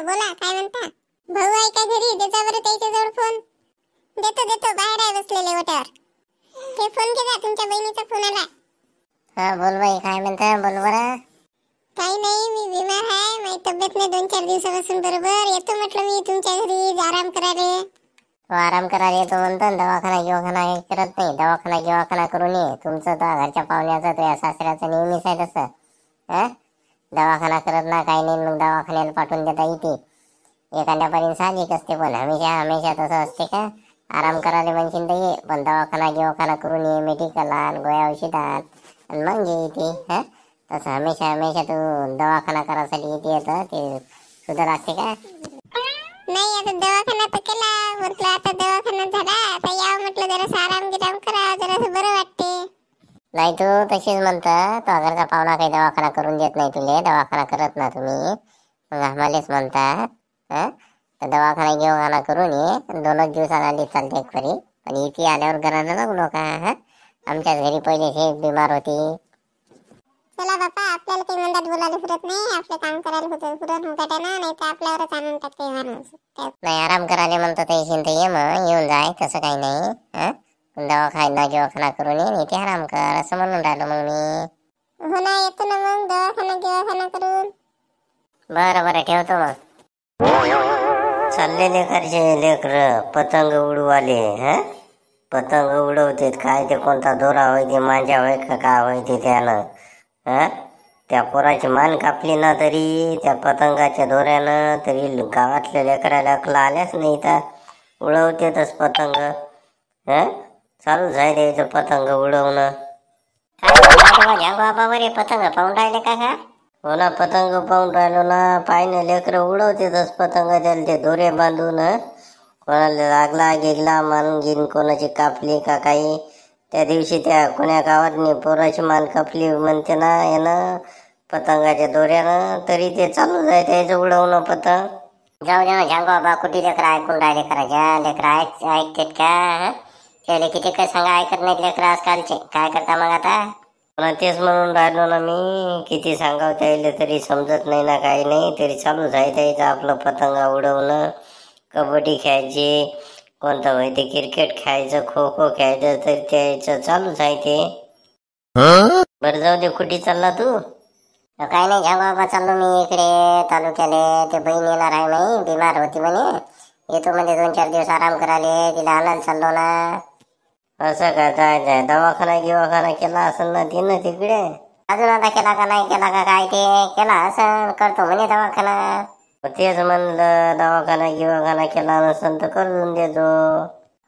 बोला काय म्हणता? भाऊ आहे का घरी? देता बरं त्याच्या जवळ फोन. देतो बाहेर आहे बसलेले ओट्यावर. ते फोन घे, तुमच्या बहिणीचा फोन आला. हा बोल बाई, काय म्हणता? बोल बरं. काही नाही, मी बिमार आहे, माझी तब्येत नाही 2-4 दिवसापासून बरोबर. येतो म्हटलं मी तुमच्या घरी आराम करायला. आराम करायला येतो म्हणतो, दवाखाना करत नाही. दवाखाना करून ये. तुमचं तर घरच्या पाहुण्याचं तुझ्या सासऱ्याचं नेहमीच आहे तसं. दवाखाना करत ना काही नाही, मग दवाखान्याला पाठवून देता येते. एखाद्यापर्यंत साहजिक असते, पण हमेशा तसं असते का? आराम करायला म्हणशील तर ये, पण दवाखाना करून ये, मेडिकल आण, गोळ्या औषध आण आणि मग ये इथे. तसं हमेशा तू दवाखाना करायसाठी येते ते सुद्धा लागते का? नाही, आता दवाखाना तर केला म्हटलं, आता दवाखाना झाला, आता यावं म्हटलं, जरा आराम करा, जरा बरं वाटते. नाही, तू तशीच म्हणतं, तो घरचा पाहुणा काही दवाखाना करून देत नाही तुले. दवाखाना करत ना तुम्ही, मग आम्हालाच म्हणता. तर दवाखाना करून ये. 2 दिवसात आली चालते एक फरी, पण इथे आल्यावर घराला लागू नका. आमच्याच घरी पहिले हे बिमार होती. चला बापा, आपल्याला काही मंदात बोलायला फिरत नाही, आपलं काम करायला होतं पुरण मुकाट्यानं, नाही तर आपल्यावरच आणून टाकते माणूस. नाही, आराम करायला म्हणतो ते ये, मग येऊन जाय, तसं काही नाही. दवाखाना करून ये, इथे आराम कर असं म्हणून राहिलो मग मी. हो ना, येतो ना मग दवाखाना करून. बरं ठेवतो मग. चालले लेकर पतंग उडवाले. पतंग उडवते काय, ते कोणता दोरा होय, ते मांजा होय का काय होय ते त्यानं. त्या पोराची मान कापली ना तरी त्या पतंगाच्या दोऱ्यानं, तरी गावातल्या लेकराला अकला आल्याच नाही तर उडवतेच पतंग. चालू आहे द्यायचं पतंग उडवणं. बाबा बरे पतंग पाहून राहिले का? हो ना, पतंग पाहून राहिलो ना. पाहिजे लेकरं उडवतेच पतंग, त्याला ते दोरे बांधून. कोणाला लागला गेगला मान घेईन, कोणाची कापली का काही. त्या दिवशी त्या कोण्या गावात पोराची मान कापली म्हणते ना यानं पतंगाच्या दोऱ्यानं, तरी ते चालू आहे त्याचं उडवणं पतंग. जाऊ दे ना बाबा, कुठे लेकरं ऐकून राहिले करायच्या. लेकरं ऐकतात का? त्याला किती काय सांगा, ऐकत नाहीत लेकरं आजकालचे. काय करता मग आता? तेच म्हणून राहिलो ना मी, किती सांगाव त्याला तरी समजत नाही ना, काही नाही, तरी चालूच आहे त्याचं आपलं पतंगा उडवणं. कबड्डी खेळायची, कोणतं होय ते क्रिकेट खेळायचं, खो खो खेळायचं, तरी त्याचं चालूच आहे ते. बरं जाऊ दे, कुठे चालला तू? काही नाही बाबा, चाललो मी इकडे तालुक्याले. ते बहीण येणार आहे, नाही बिमार होती म्हणे, येतो म्हणजे 2-4 दिवस आराम करायला. तिला आणायला चाललो ना. असं का? जाय दवाखाना केला असेल ना तिनं तिकडे. अजून आता केला का नाही केला का काय, ते केला असं करतो म्हणे दवाखाना. तेच म्हणलं, दवाखाना केला नसेल तर करून देतो.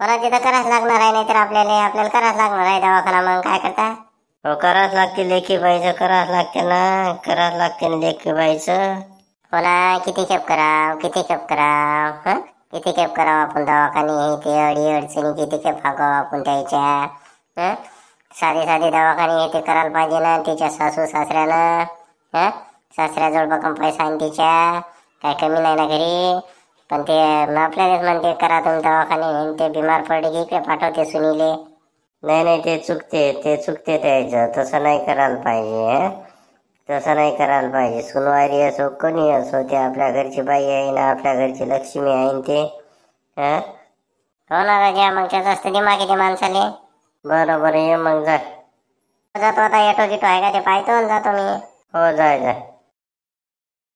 मला तिथं करायच लागणार आहे, नाही तर आपल्याला करायच लागणार आहे दवाखाना. मग काय करता? हो, करावंच लागते लेकी बाईचं, करावंच लागते ना लेकी बाईचं. हो ना, किती खेप कराव किती खेप करावं आपण दवाखाने, हे ते अडचणी किती खेप हाकावं आपण त्याच्या. साधी दवाखाने हे ते करायला पाहिजे ना. तिच्या सासू सासऱ्यानं सासऱ्याजवळ बघून पैसा आणि तिच्या काय कमी नाही ना घरी. पण ते आपल्यालाच म्हणते करा तुम्ही दवाखाने, ते बिमार पडले की इकडे पाठवते सुनीले. नाही, ते चुकते त्याचं. तसं नाही करायला पाहिजे. सुनवारी असो कोणी असो, ते आपल्या घरची बाई आहे ना, आपल्या घरची लक्ष्मी आहे ते. हो ना राजा, मग त्याचं असतं दिमाग ते माणसाले. बरं ये मग, जा. जातो आता, येतो गिटो आहे का ते पाहतो, जातो मी. हो, जाय.